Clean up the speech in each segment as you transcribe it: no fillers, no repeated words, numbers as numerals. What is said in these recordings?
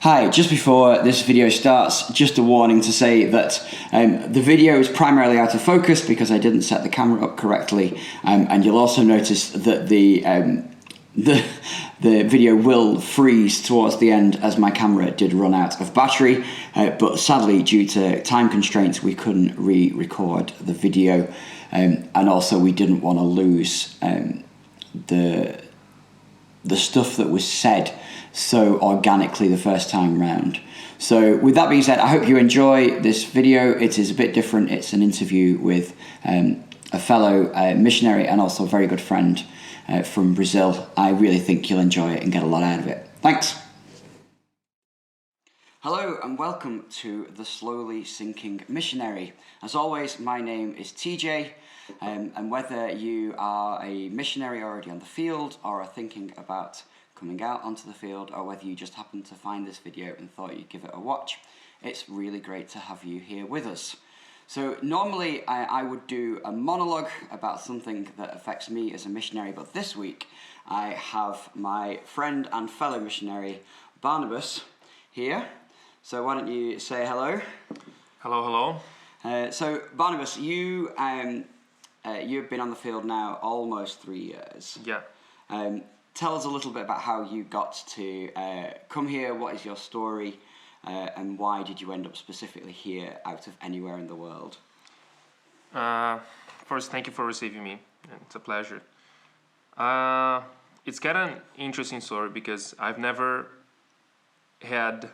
Hi, just before this video starts, just a warning to say that the video is primarily out of focus because I didn't set the camera up correctly, and you'll also notice that the video will freeze towards the end as my camera did run out of battery, but sadly due to time constraints we couldn't re-record the video, and also we didn't want to lose the stuff that was said so organically the first time round. So with that being said, I hope you enjoy this video. It is a bit different. It's an interview with a fellow missionary and also a very good friend from Brazil. I really think you'll enjoy it and get a lot out of it. Thanks. Hello and welcome to the Slowly Sinking Missionary. As always, my name is TJ, and whether you are a missionary already on the field or are thinking about coming out onto the field, or whether you just happened to find this video and thought you'd give it a watch, it's really great to have you here with us. So normally I would do a monologue about something that affects me as a missionary, but this week I have my friend and fellow missionary Barnabas here. So why don't you say hello? Hello, hello. So Barnabas, you've been on the field now almost 3 years. Yeah. Tell us a little bit about how you got to come here. What is your story, and why did you end up specifically here out of anywhere in the world? First, thank you for receiving me. It's a pleasure. It's kind of an interesting story because I've never had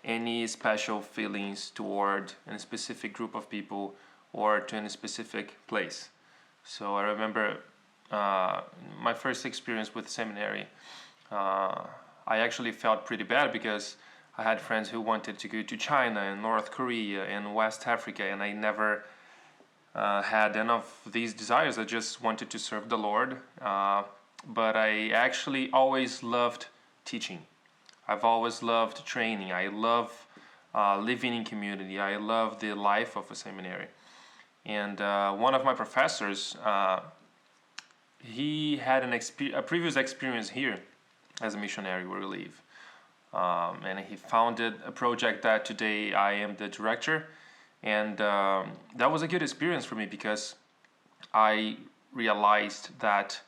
any special feelings toward a specific group of people or to any specific place. So I remember my first experience with seminary. I actually felt pretty bad because I had friends who wanted to go to China and North Korea and West Africa, and I never had any of these desires. I just wanted to serve the Lord. But I actually always loved teaching. I've always loved training. I love living in community. I love the life of a seminary. And one of my professors, he had a previous experience here as a missionary where we live. And he founded a project that today I am the director. And that was a good experience for me because I realized that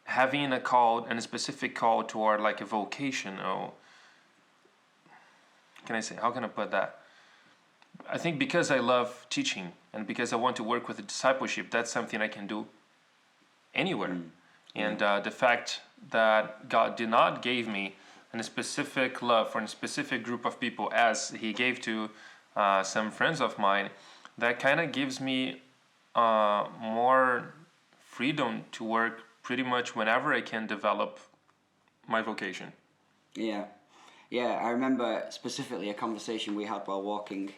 having a specific call toward like a vocation, or how can I put that? I think because I love teaching and because I want to work with the discipleship, that's something I can do anywhere. And the fact that God did not give me a specific love for a specific group of people as he gave to some friends of mine, that kind of gives me more freedom to work pretty much whenever I can develop my vocation. Yeah, I remember specifically a conversation we had while walking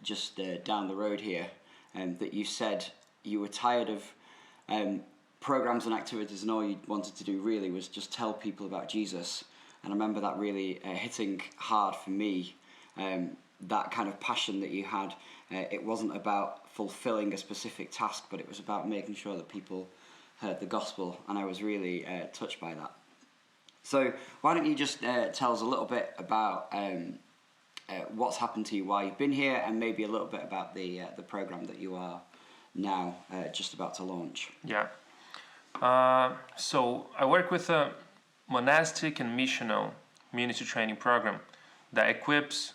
just down the road here, that you said you were tired of programs and activities, and all you wanted to do really was just tell people about Jesus. And I remember that really hitting hard for me, that kind of passion that you had. It wasn't about fulfilling a specific task, but it was about making sure that people heard the gospel, and I was really touched by that. So why don't you just tell us a little bit about what's happened to you while you've been here, and maybe a little bit about the program that you are now just about to launch. Yeah. So I work with a monastic and missional ministry training program that equips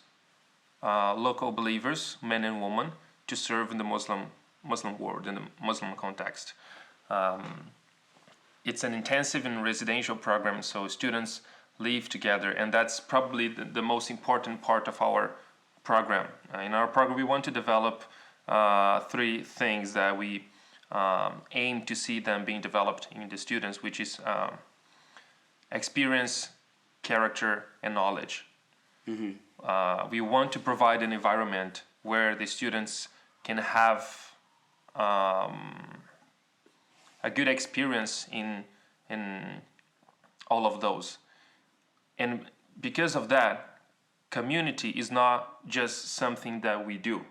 local believers, men and women, to serve in the Muslim world, in the Muslim context. It's an intensive and residential program, so students live together, and that's probably the most important part of our program. In our program, we want to develop 3 things that we aim to see them being developed in the students, which is experience, character, and knowledge. Mm-hmm. We want to provide an environment where the students can have a good experience in all of those. And because of that, community is not just something that we do.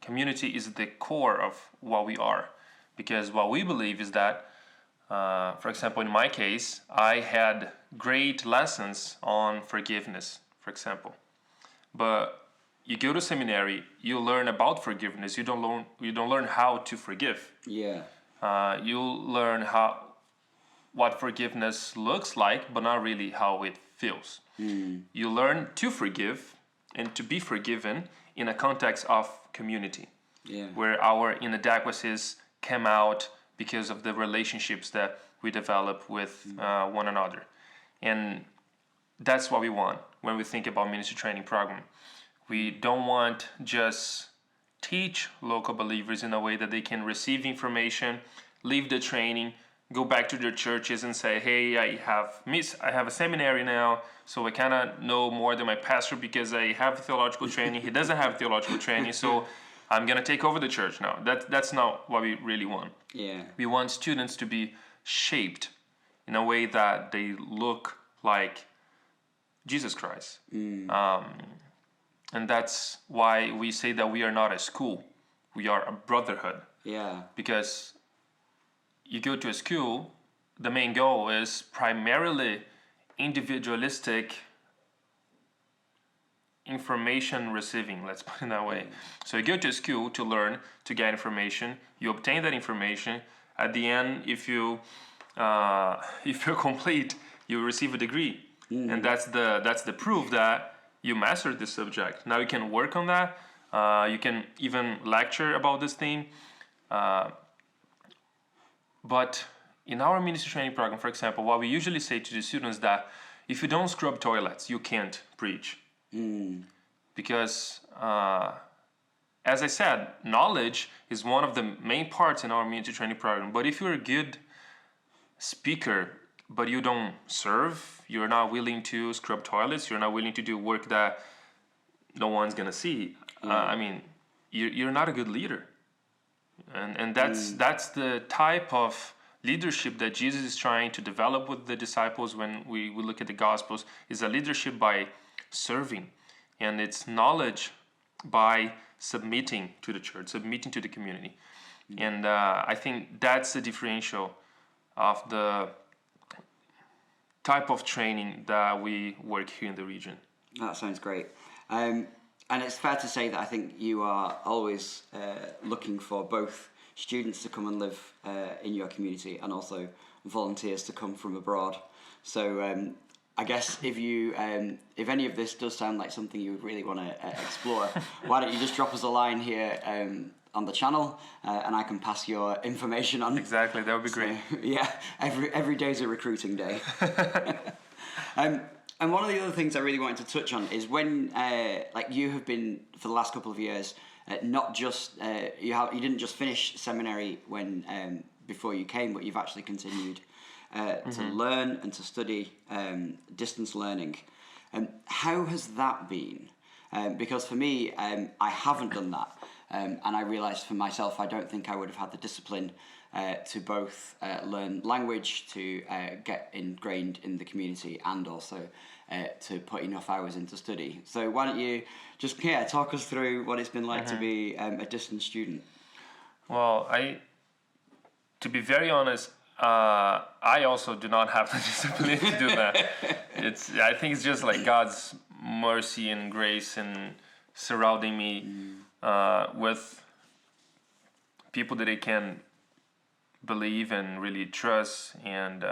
Community is the core of what we are. Because what we believe is that For example, in my case, I had great lessons on forgiveness, for example. But you go to seminary, you learn about forgiveness. You don't learn how to forgive. Yeah. You learn what forgiveness looks like, but not really how it feels. You learn to forgive and to be forgiven in a context of community, where our inadequacies come out because of the relationships that we develop with one another. And that's what we want when we think about ministry training program. We don't want just teach local believers in a way that they can receive information, leave the training, go back to their churches and say, hey, I have a seminary now, so I kind of know more than my pastor because I have theological training. He doesn't have theological training, so I'm going to take over the church now. That's not what we really want. Yeah. We want students to be shaped in a way that they look like Jesus Christ. And that's why we say that we are not a school. We are a brotherhood. Yeah. Because you go to a school, the main goal is primarily individualistic information receiving, let's put it that way. So you go to a school to learn, to get information. You obtain that information. At the end, if you're complete, you receive a degree. And that's the proof that you mastered this subject. Now you can work on that. You can even lecture about this thing. But in our ministry training program, for example, what we usually say to the students that if you don't scrub toilets, you can't preach. Because, as I said, knowledge is one of the main parts in our ministry training program. But if you're a good speaker, but you don't serve, you're not willing to scrub toilets, you're not willing to do work that no one's going to see, I mean, you're not a good leader. And that's the type of leadership that Jesus is trying to develop with the disciples when we look at the Gospels, is a leadership by serving. And it's knowledge by submitting to the church, submitting to the community. And I think that's the differential of the type of training that we work here in the region. That sounds great. And it's fair to say that I think you are always looking for both students to come and live in your community and also volunteers to come from abroad. So I guess if any of this does sound like something you would really want to explore, why don't you just drop us a line here on the channel, and I can pass your information on. Exactly, that would be great. Yeah, every day's a recruiting day. And one of the other things I really wanted to touch on is when, like you have been for the last couple of years, not just you didn't just finish seminary when before you came, but you've actually continued to learn and to study distance learning. How has that been? Because for me, I haven't done that, and I realised for myself I don't think I would have had the discipline to both learn language, to get ingrained in the community, and also to put enough hours into study. So why don't you just talk us through what it's been like to be a distance student? Well, to be very honest, I also do not have the discipline to do that. I think it's just like God's mercy and grace and surrounding me with people that I can believe and really trust, and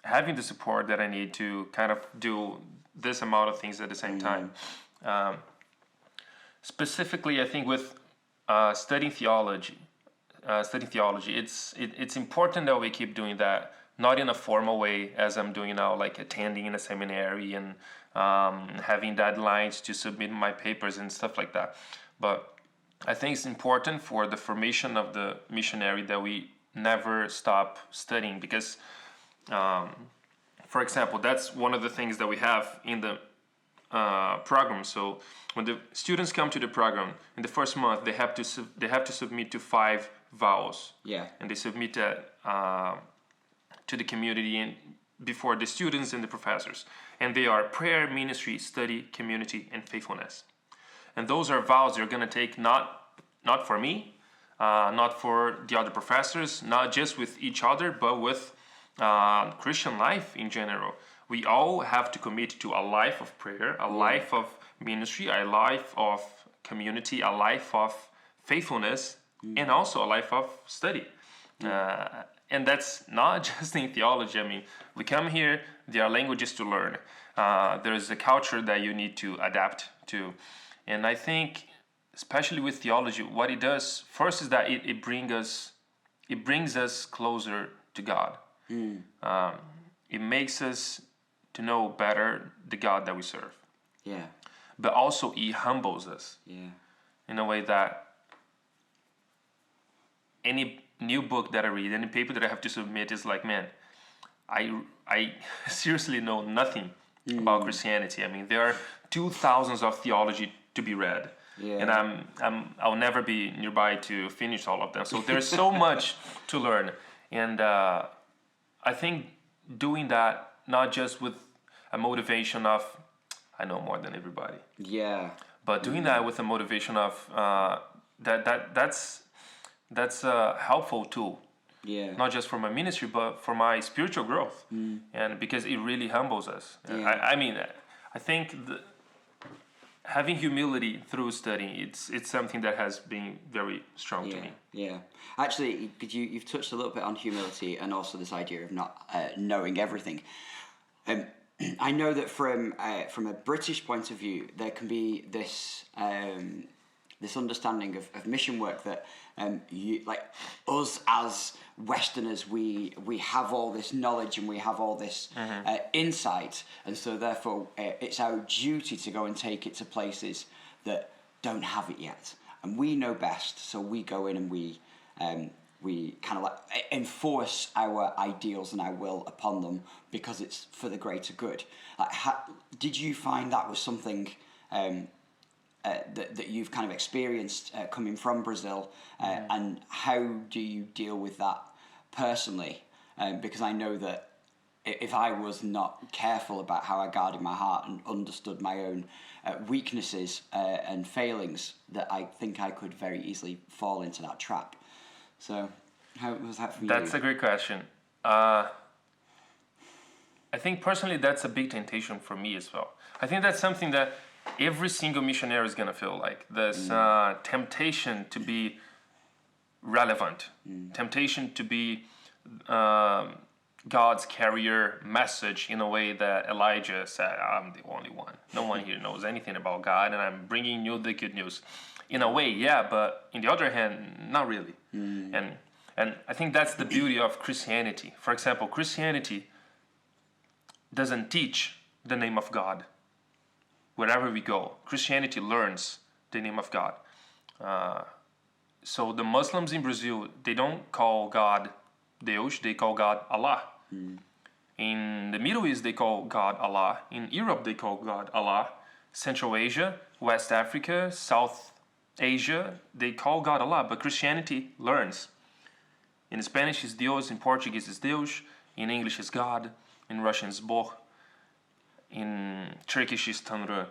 having the support that I need to kind of do this amount of things at the same time. Specifically, I think with studying theology, it's important that we keep doing that, not in a formal way as I'm doing now, like attending in a seminary and having deadlines to submit my papers and stuff like that. But I think it's important for the formation of the missionary that we never stop studying, because for example, that's one of the things that we have in the program. So when the students come to the program in the first month, they have to submit to 5 vows. Yeah. And they submit that to the community and before the students and the professors. And they are prayer, ministry, study, community, and faithfulness. And those are vows you're going to take not for me, not for the other professors, not just with each other, but with Christian life in general. We all have to commit to a life of prayer, a life of ministry, a life of community, a life of faithfulness, and also a life of study. And that's not just in theology. I mean, we come here, there are languages to learn. There is a culture that you need to adapt to. And I think, especially with theology, what it does first is that it brings us closer to God. It makes us to know better the God that we serve. Yeah. But also it humbles us. Yeah. In a way that any new book that I read, any paper that I have to submit is like, man, I seriously know nothing about Christianity. I mean, there are 2,000 of theology to be read. Yeah. And I'll never be nearby to finish all of them. So there's so much to learn. And I think doing that, not just with a motivation of, I know more than everybody. Yeah. But doing that with a motivation of that's a helpful tool. Yeah. Not just for my ministry, but for my spiritual growth. And because it really humbles us. Yeah. I mean, I think having humility through studying, it's something that has been very strong to me. Yeah. Actually, you've touched a little bit on humility and also this idea of not knowing everything. I know that from a British point of view, there can be this this understanding of mission work that like us as Westerners, we have all this knowledge and we have all this insight, and so therefore it's our duty to go and take it to places that don't have it yet, and we know best, so we go in and we kind of like enforce our ideals and our will upon them because it's for the greater good. Like, did you find that was something that you've kind of experienced coming from Brazil, and how do you deal with that personally? Because I know that if I was not careful about how I guarded my heart and understood my own weaknesses and failings, that I think I could very easily fall into that trap. So how was that for you? That's a great question. I think personally that's a big temptation for me as well. I think that's something that every single missionary is going to feel like. This temptation to be relevant, temptation to be God's carrier message in a way that Elijah said, I'm the only one. No one here knows anything about God, and I'm bringing you the good news. In a way, yeah, but in the other hand, not really. And I think that's the beauty of Christianity. For example, Christianity doesn't teach the name of God. Wherever we go, Christianity learns the name of God. So the Muslims in Brazil, they don't call God Deus, they call God Allah. In the Middle East, they call God Allah. In Europe, they call God Allah. Central Asia, West Africa, South Asia, they call God Allah, but Christianity learns. In Spanish, it's Dios. In Portuguese, it's Deus. In English, it's God. In Russian, it's Bog. In Turkish, it's Tanrı.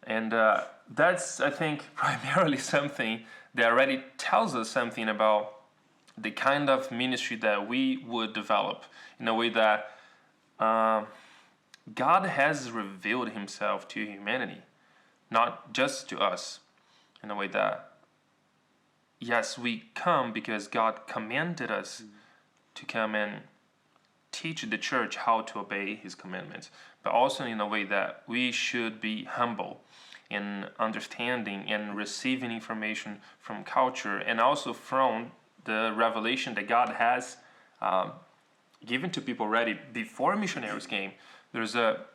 And that's, I think, primarily something that already tells us something about the kind of ministry that we would develop, in a way that God has revealed himself to humanity, not just to us, in a way that, yes, we come because God commanded us to come and teach the church how to obey his commandments, but also in a way that we should be humble in understanding and receiving information from culture, and also from the revelation that God has given to people already before missionaries came. There's a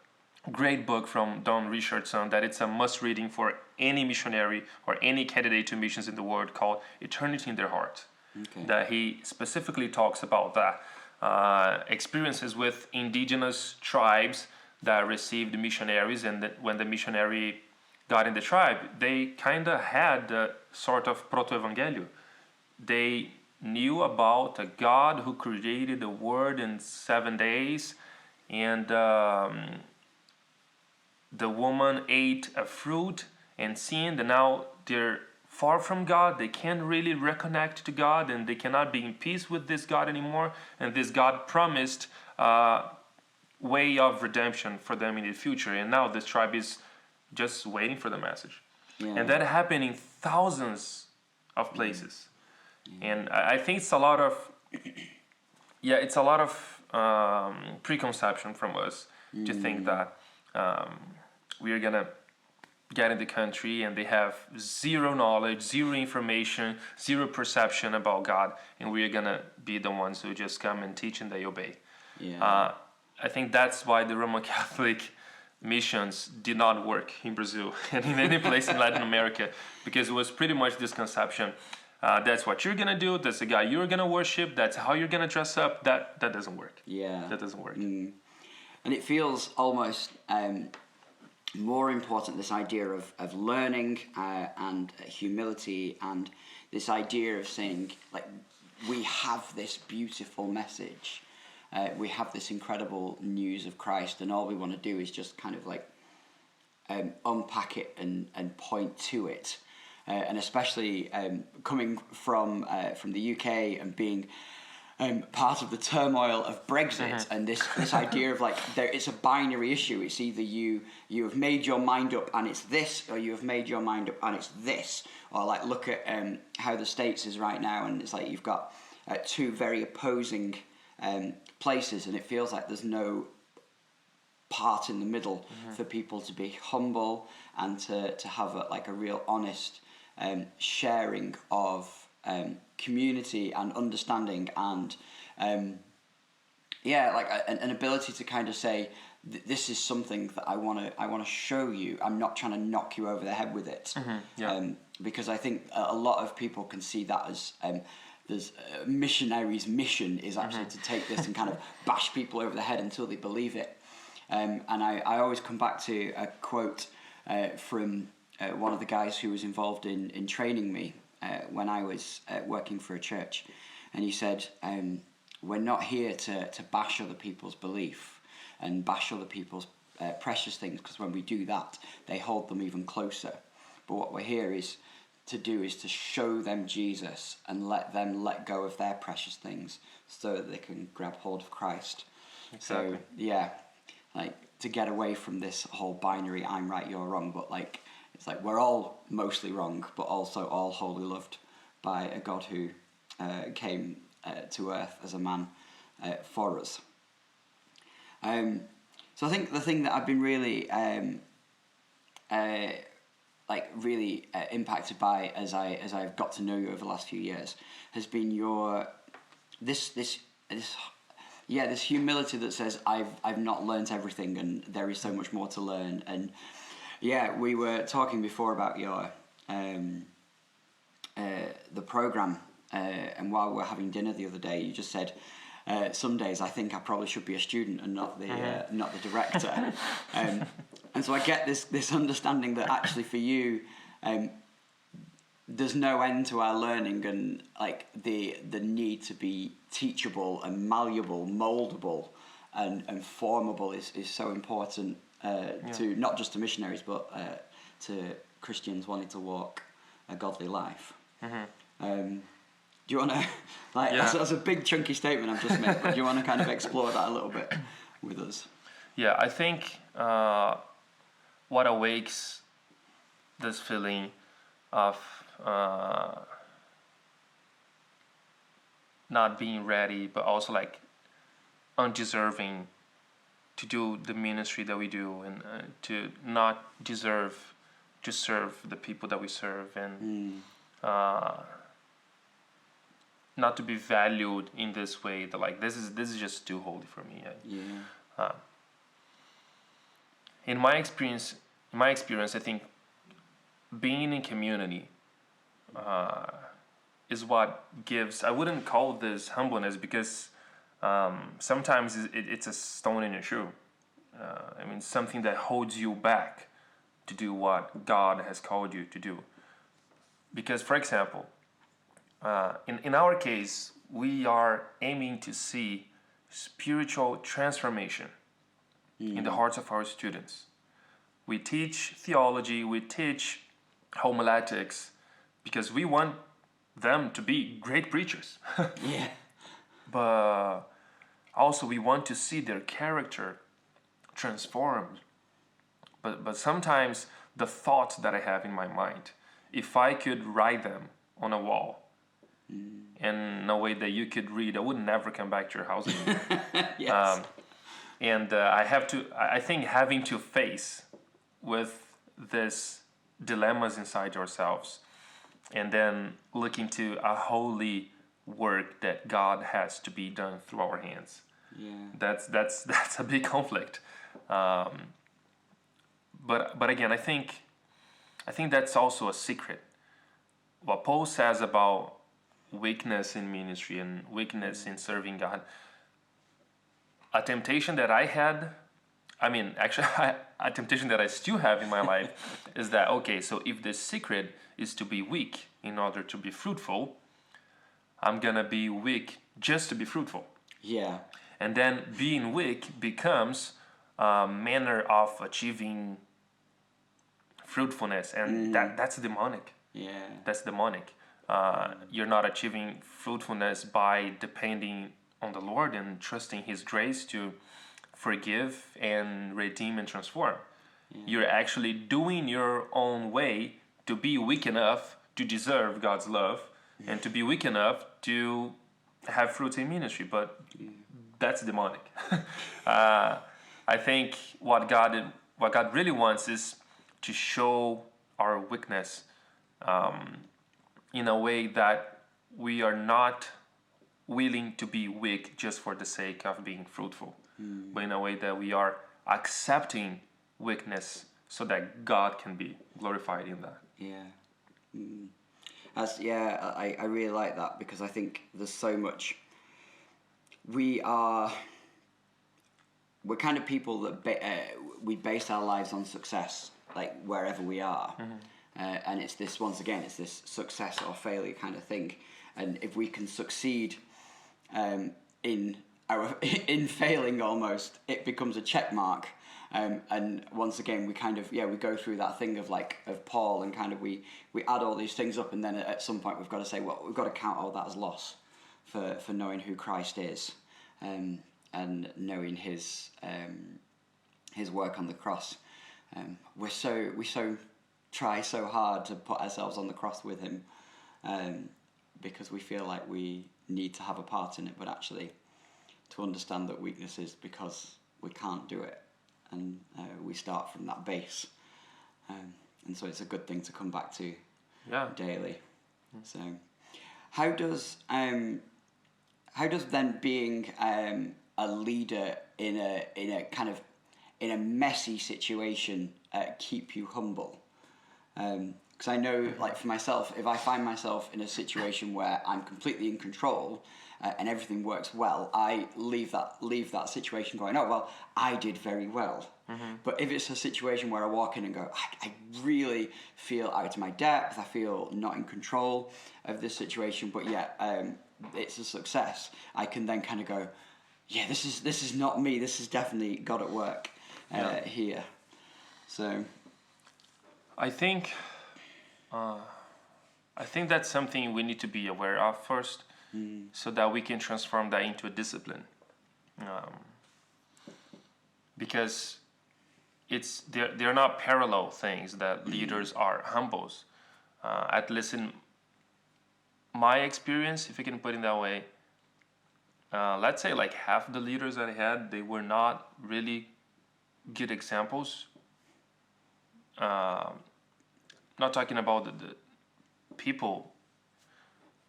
great book from Don Richardson that it's a must reading for any missionary or any candidate to missions in the world, called Eternity in Their Heart. That he specifically talks about that. Experiences with indigenous tribes that received missionaries, and that when the missionary got in the tribe, they kind of had a sort of proto-evangelio. They knew about a God who created the world in 7 days, and the woman ate a fruit and sinned, and now their far from God. They can't really reconnect to God, and they cannot be in peace with this God anymore. And this God promised way of redemption for them in the future. And now this tribe is just waiting for the message. Yeah. And that happened in thousands of places. And I think it's a lot of, it's a lot of preconception from us to think that we are going to get in the country and they have zero knowledge, zero information, zero perception about God, and we are going to be the ones who just come and teach and they obey. Yeah. I think that's why the Roman Catholic missions did not work in Brazil and in any place in Latin America, because it was pretty much this conception. That's what you're going to do. That's the guy you're going to worship. That's how you're going to dress up. That doesn't work. Yeah. That doesn't work. And it feels almost more important, this idea of learning and humility, and this idea of saying, like, we have this beautiful message. We have this incredible news of Christ, and all we want to do is just kind of like unpack it and point to it. And especially coming from the UK and being part of the turmoil of Brexit, and this idea of like it's a binary issue. It's either you have made your mind up and it's this, or you have made your mind up and it's this. Or like look at how the States is right now, and it's like you've got two very opposing places, and it feels like there's no part in the middle for people to be humble and to have a real honest sharing of community and understanding, and an ability to kind of say, this is something that I want to show you. I'm not trying to knock you over the head with it. Because I think a lot of people can see that as there's Missionary's mission is actually to take this and kind of bash people over the head until they believe it. And I always come back to a quote from one of the guys who was involved in training me when I was working for a church. And he said, we're not here to bash other people's belief and bash other people's precious things, because when we do that, they hold them even closer. But what we're here is to show them Jesus and let them let go of their precious things so that they can grab hold of Christ. Exactly. So, like to get away from this whole binary, I'm right, you're wrong, but like it's like we're all mostly wrong, but also all wholly loved by a God who came to earth as a man for us. So I think the thing that I've been really impacted by as I've got to know you over the last few years has been your this humility that says I've not learnt everything and there is so much more to learn. And we were talking before about your the program, and while we were having dinner the other day, you just said some days I think I probably should be a student and not the director. And so I get this understanding that actually for you, there's no end to our learning, and like the need to be teachable and malleable, moldable, and formable is so important to not just to missionaries but to Christians wanting to walk a godly life. Do you want to that's a big chunky statement I've just made, but do you want to kind of explore that a little bit with us? Yeah, I think what awakes this feeling of not being ready, but also like undeserving to do the ministry that we do, and to not deserve to serve the people that we serve, and not to be valued in this way. That like this is just too holy for me. In my experience, I think being in community is what gives. I wouldn't call this humbleness, because sometimes it's a stone in your shoe. I mean, something that holds you back to do what God has called you to do. Because, for example, in our case, we are aiming to see spiritual transformation in the hearts of our students. We teach theology, we teach homiletics, because we want them to be great preachers. Yeah. But also we want to see their character transformed. But sometimes the thoughts that I have in my mind, if I could write them on a wall in a way that you could read, I would never come back to your house anymore. Yes. And I think having to face with this dilemmas inside ourselves, and then looking to a holy work that God has to be done through our hands. Yeah. That's a big conflict. But again, I think that's also a secret. What Paul says about weakness in ministry and weakness in serving God. A temptation that I had, actually, a temptation that I still have in my life is that, okay, so if the secret is to be weak in order to be fruitful, I'm gonna be weak just to be fruitful. Yeah. And then being weak becomes a manner of achieving fruitfulness, and that's demonic. Yeah. That's demonic. You're not achieving fruitfulness by depending on the Lord and trusting His grace to forgive and redeem and transform. Yeah. You're actually doing your own way to be weak enough to deserve God's love and to be weak enough to have fruits in ministry. But that's demonic. I think what God really wants is to show our weakness in a way that we are not willing to be weak just for the sake of being fruitful, but in a way that we are accepting weakness so that God can be glorified in that. Yeah. I really like that, because I think there's so much. We're kind of people that we base our lives on success, like wherever we are. And it's this, once again, it's this success or failure kind of thing. And if we can succeed in failing almost, it becomes a check mark. And once again, we kind of, we go through that thing of Paul, and kind of we add all these things up, and then at some point we've got to say, well, we've got to count all that as loss for knowing who Christ is, and knowing his work on the cross. We so try so hard to put ourselves on the cross with him, because we feel like we need to have a part in it, but actually to understand that weakness is because we can't do it, and we start from that base, and so it's a good thing to come back to daily. So how does then being a leader in a messy situation keep you humble? Because I know, like for myself, if I find myself in a situation where I'm completely in control and everything works well, I leave that situation going, oh well, I did very well. But if it's a situation where I walk in and go, I really feel out of my depth, I feel not in control of this situation, but it's a success, I can then kind of go, this is not me, this is definitely God at work here. So I think that's something we need to be aware of first, so that we can transform that into a discipline. Because they're not parallel things that leaders are humbles. At least in my experience, if you can put it that way, let's say like half the leaders that I had, they were not really good examples. Not talking about the people,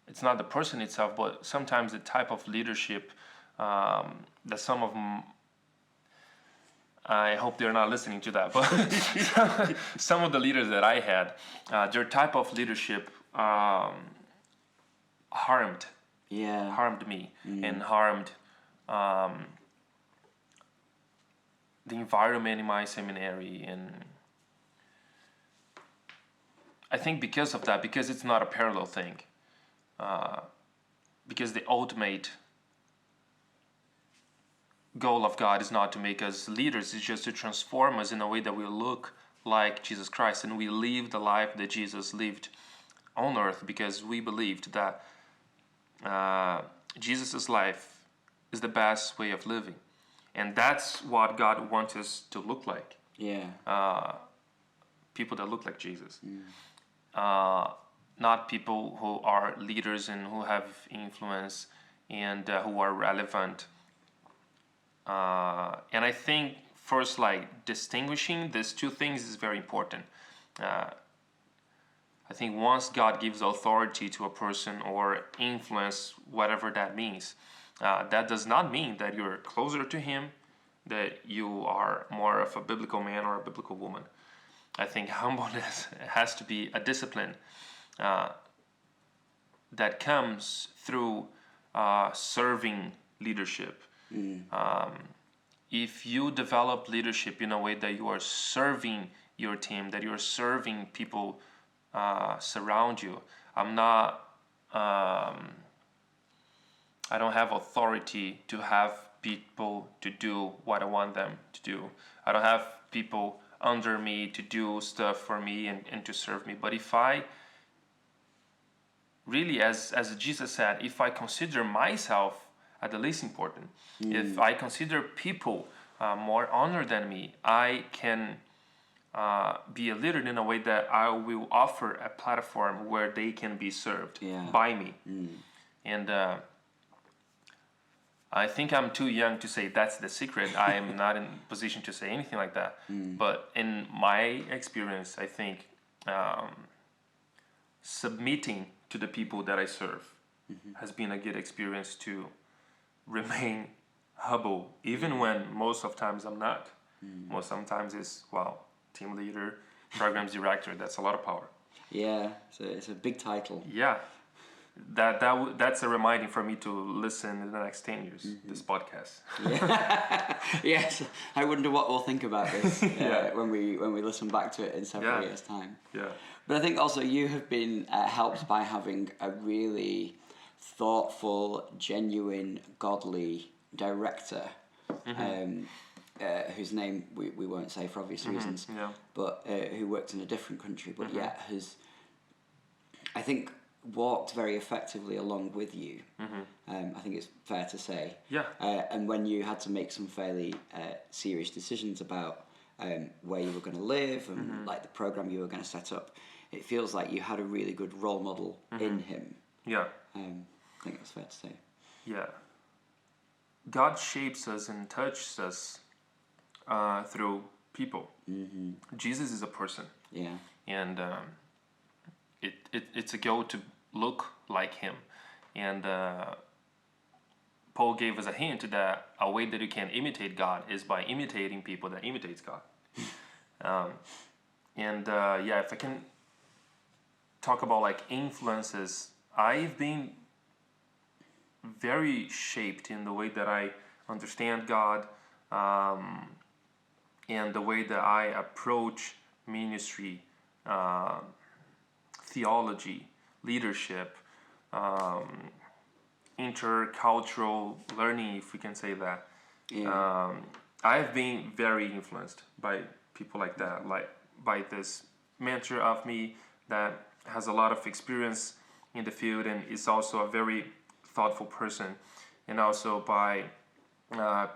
it's not the person itself, but sometimes the type of leadership that some of them, I hope they're not listening to that, but some of the leaders that I had, their type of leadership harmed me and harmed the environment in my seminary. And I think because of that, because it's not a parallel thing, because the ultimate goal of God is not to make us leaders, it's just to transform us in a way that we look like Jesus Christ and we live the life that Jesus lived on earth because we believed that Jesus' life is the best way of living. And that's what God wants us to look like. People that look like Jesus. Not people who are leaders and who have influence and who are relevant. And I think first, like, distinguishing these two things is very important. I think once God gives authority to a person or influence, whatever that means, that does not mean that you're closer to him, that you are more of a biblical man or a biblical woman. I think humbleness has to be a discipline that comes through serving leadership. If you develop leadership in a way that you are serving your team, that you're serving people surround you, I don't have authority to have people to do what I want them to do. I don't have people under me to do stuff for me and to serve me. But if I really, as Jesus said, if I consider myself at the least important, if I consider people more honored than me, I can be a leader in a way that I will offer a platform where they can be served by me. And I think I'm too young to say that's the secret. I am not in position to say anything like that. But in my experience, I think submitting to the people that I serve has been a good experience to remain humble, even when most of times I'm not. Most sometimes it's, team leader, programs director. That's a lot of power. Yeah, so it's a big title. Yeah. That's a reminder for me to listen in the next 10 years, this podcast. Yes, I wonder what we'll think about this when we listen back to it in several years' time. Yeah. But I think also you have been helped by having a really thoughtful, genuine, godly director, whose name we won't say for obvious reasons, but who worked in a different country, but yet has, I think, walked very effectively along with you. I think it's fair to say. And when you had to make some fairly serious decisions about where you were going to live and like the program you were going to set up, it feels like you had a really good role model in him. I think that's fair to say. God shapes us and touches us through people. Jesus is a person. And it's a goal to look like him. And Paul gave us a hint that a way that you can imitate God is by imitating people that imitates God. If I can talk about like influences, I've been very shaped in the way that I understand God and the way that I approach ministry, theology, leadership, intercultural learning, if we can say that. I've been very influenced by people like that, like by this mentor of me that has a lot of experience in the field and is also a very thoughtful person, and also by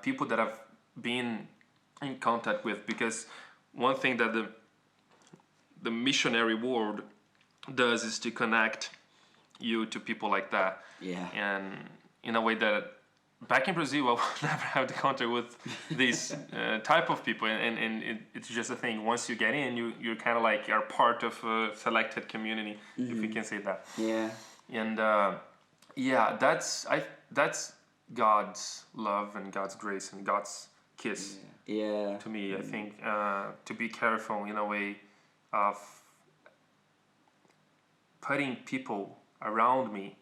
people that I've been in contact with, because one thing that the missionary world does is to connect you to people like that. And in a way that back in Brazil I would never have the contact with these type of people, and it's just a thing. Once you get in, you're kind of like you're part of a selected community, if we can say that. And that's God's love and God's grace and God's kiss to me. I think to be careful in a way of putting people around me,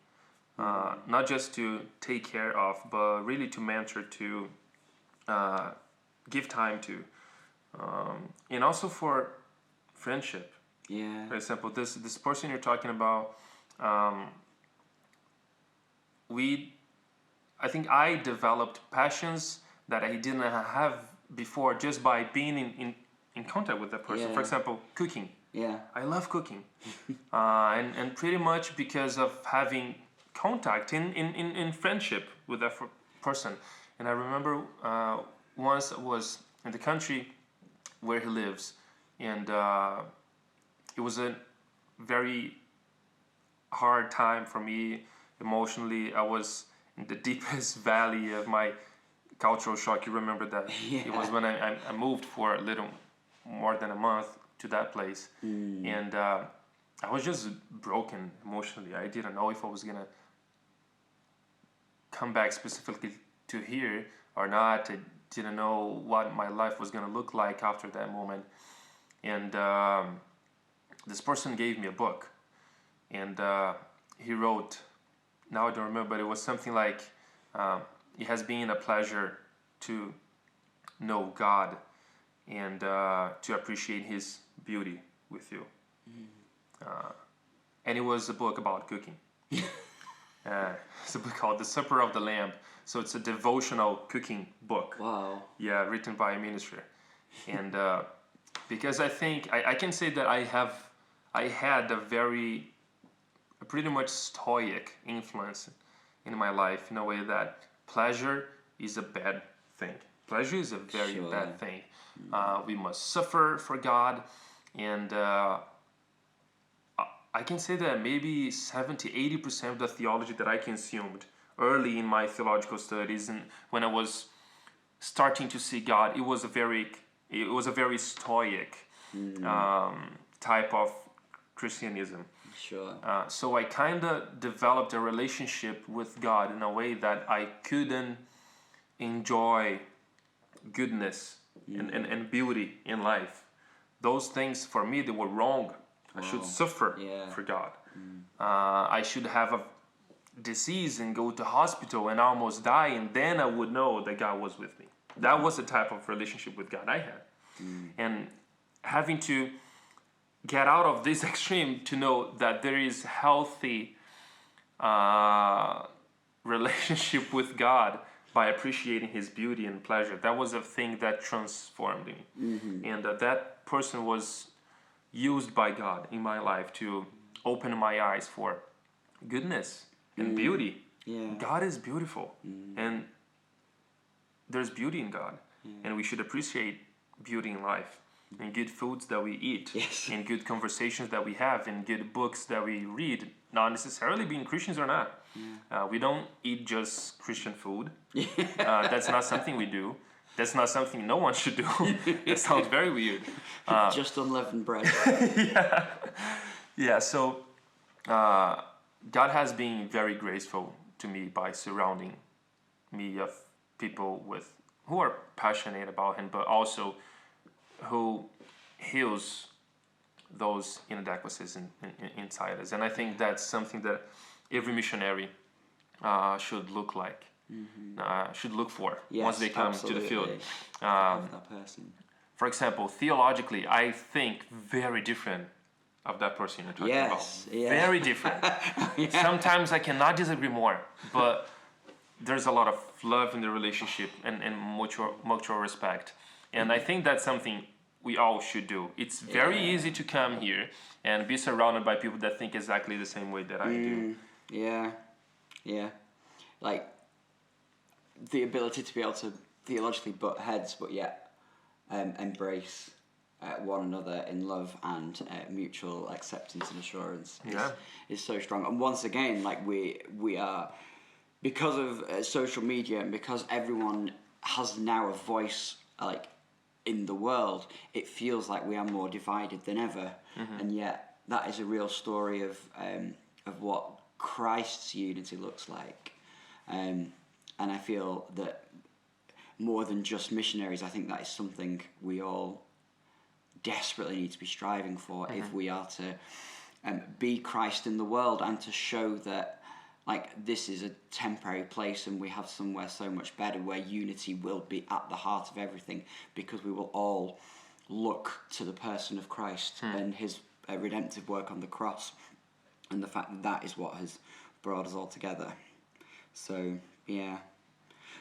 not just to take care of, but really to mentor, to give time to, and also for friendship. For example, this person you're talking about, I think I developed passions that I didn't have before just by being in contact with that person. For example, cooking. Yeah. I love cooking. And pretty much because of having contact in friendship with that person. And I remember once I was in the country where he lives, and it was a very hard time for me emotionally. I was in the deepest valley of my cultural shock. You remember that? Yeah. It was when I moved for a little more than a month to that place, and I was just broken emotionally. I didn't know if I was gonna come back specifically to here or not. I didn't know what my life was gonna look like after that moment, and this person gave me a book, and he wrote, now I don't remember, but it was something like, it has been a pleasure to know God and to appreciate His beauty with you. And it was a book about cooking. It's a book called The Supper of the Lamb. So it's a devotional cooking book. Wow. Yeah, written by a minister. And because I think, I can say that I had a pretty much stoic influence in my life, in a way that pleasure is a bad thing. Pleasure is a very bad thing. We must suffer for God, and I can say that maybe 70-80% of the theology that I consumed early in my theological studies, and when I was starting to see God, it was a very stoic type of Christianism. Sure. So I kind of developed a relationship with God in a way that I couldn't enjoy goodness and beauty in life. Those things for me, they were wrong. I should suffer for God. I should have a disease and go to hospital and almost die, and then I would know that God was with me. That was the type of relationship with God I had. And having to get out of this extreme to know that there is healthy relationship with God by appreciating His beauty and pleasure, that was a thing that transformed me. And that person was used by God in my life to open my eyes for goodness and beauty. Yeah. God is beautiful, and there's beauty in God, and we should appreciate beauty in life, and good foods that we eat, and good conversations that we have, and good books that we read, not necessarily being Christians or not. We don't eat just Christian food. That's not something we do. That's not something no one should do. That sounds very weird. Just unleavened bread. Yeah. So God has been very graceful to me by surrounding me of people who are passionate about Him, but also who heals those inadequacies inside us. And I think that's something that every missionary should look like. Should look for once they come to the field. That person. For example, theologically, I think very different of that person you're talking about. Very different. Sometimes I cannot disagree more, but there's a lot of love in the relationship and mutual respect. And I think that's something we all should do. It's very easy to come here and be surrounded by people that think exactly the same way that I do. Yeah. Like, the ability to be able to theologically butt heads, but yet embrace one another in love and mutual acceptance and assurance is so strong. And once again, like we are, because of social media and because everyone has now a voice like in the world, it feels like we are more divided than ever. And yet that is a real story of what Christ's unity looks like. And I feel that more than just missionaries, I think that is something we all desperately need to be striving for if we are to be Christ in the world and to show that like this is a temporary place and we have somewhere so much better where unity will be at the heart of everything, because we will all look to the person of Christ and His redemptive work on the cross, and the fact that that is what has brought us all together. So yeah.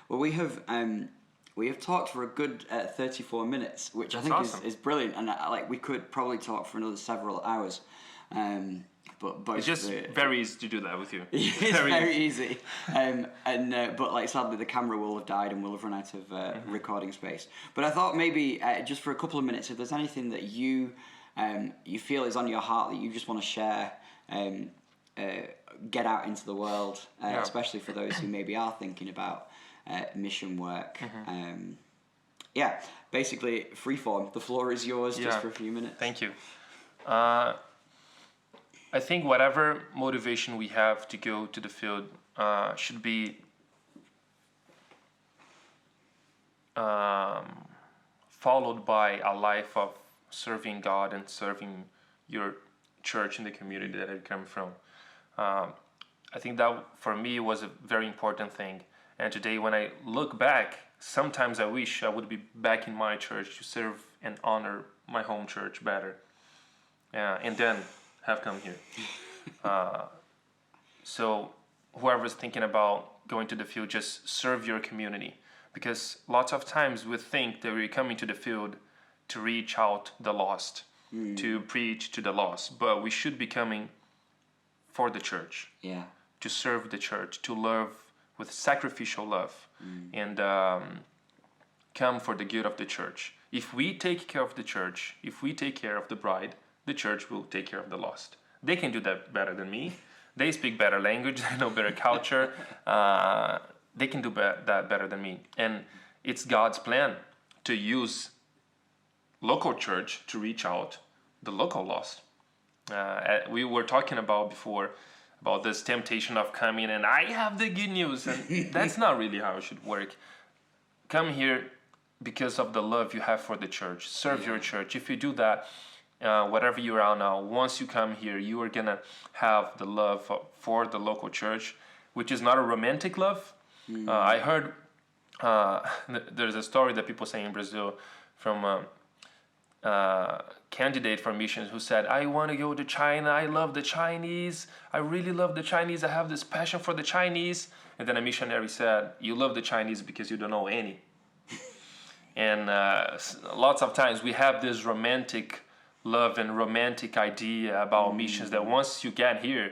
Well, we have we have talked for a good 34 minutes, which That's I think awesome. is brilliant, and we could probably talk for another several hours. But both It's just very easy to do that with you. it's very easy. But sadly the camera will have died and we'll have run out of recording space. But I thought maybe just for a couple of minutes, if there's anything that you feel is on your heart that you just want to share, get out into the world, especially for those who maybe are thinking about mission work. Basically free form. The floor is yours just for a few minutes. Thank you. I think whatever motivation we have to go to the field should be followed by a life of serving God and serving your church in the community that I come from. I think that for me was a very important thing. And today when I look back, sometimes I wish I would be back in my church to serve and honor my home church better. And then have come here. So whoever's thinking about going to the field, just serve your community. Because lots of times we think that we're coming to the field to reach out the lost, to preach to the lost. But we should be coming for the church, to serve the church, to love with sacrificial love, and come for the good of the church. If we take care of the church, if we take care of the bride, the church will take care of the lost. They can do that better than me. They speak better language, they know better culture. They can do that better than me. And it's God's plan to use local church to reach out the local lost. We were talking about before about this temptation of coming and I have the good news. And that's not really how it should work. Come here because of the love you have for the church. Serve your church. If you do that, whatever you are now, once you come here, you are gonna have the love for the local church, which is not a romantic love. I heard there's a story that people say in Brazil from a candidate for missions who said, I want to go to China, I love the Chinese, I really love the Chinese, I have this passion for the Chinese. And then a missionary said, you love the Chinese because you don't know any. And lots of times we have this romantic love and romantic idea about missions that once you get here,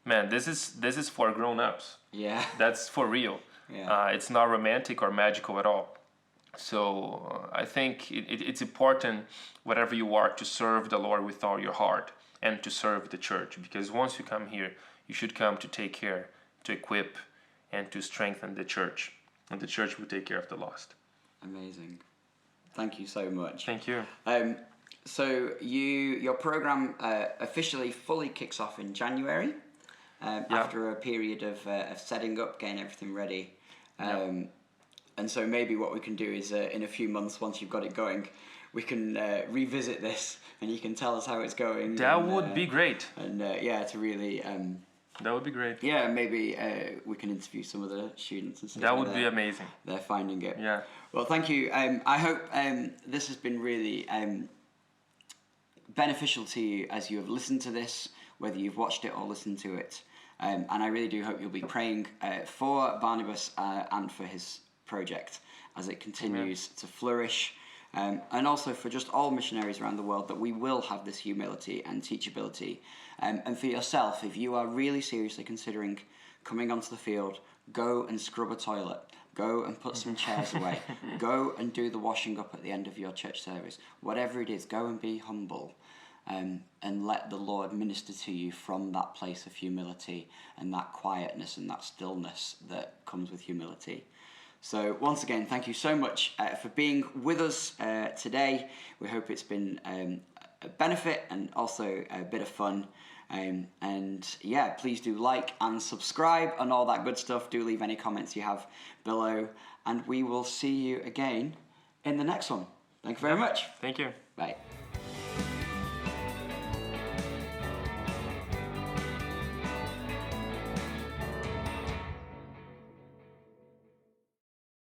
man, this is for grown-ups. Yeah. That's for real. Yeah. It's not romantic or magical at all. So I think it's important, whatever you are, to serve the Lord with all your heart and to serve the church. Because once you come here, you should come to take care, to equip, and to strengthen the church. And the church will take care of the lost. Amazing. Thank you so much. Thank you. So your program officially fully kicks off in January after a period of setting up, getting everything ready. And so maybe what we can do is in a few months, once you've got it going, we can revisit this and you can tell us how it's going. That would be great. And to really... that would be great. Yeah, maybe we can interview some of the students and see that would be amazing. They're finding it. Yeah. Well, thank you. I hope this has been really beneficial to you as you have listened to this, whether you've watched it or listened to it. And I really do hope you'll be praying for Barnabas and for his project as it continues to flourish. And also for just all missionaries around the world, that we will have this humility and teachability. And for yourself, if you are really seriously considering coming onto the field, go and scrub a toilet. Go and put some chairs away. Go and do the washing up at the end of your church service. Whatever it is, go and be humble. And let the Lord minister to you from that place of humility and that quietness and that stillness that comes with humility. So once again, thank you so much for being with us today. We hope it's been a benefit and also a bit of fun. Please do like and subscribe and all that good stuff. Do leave any comments you have below. And we will see you again in the next one. Thank you very much. Thank you. Bye.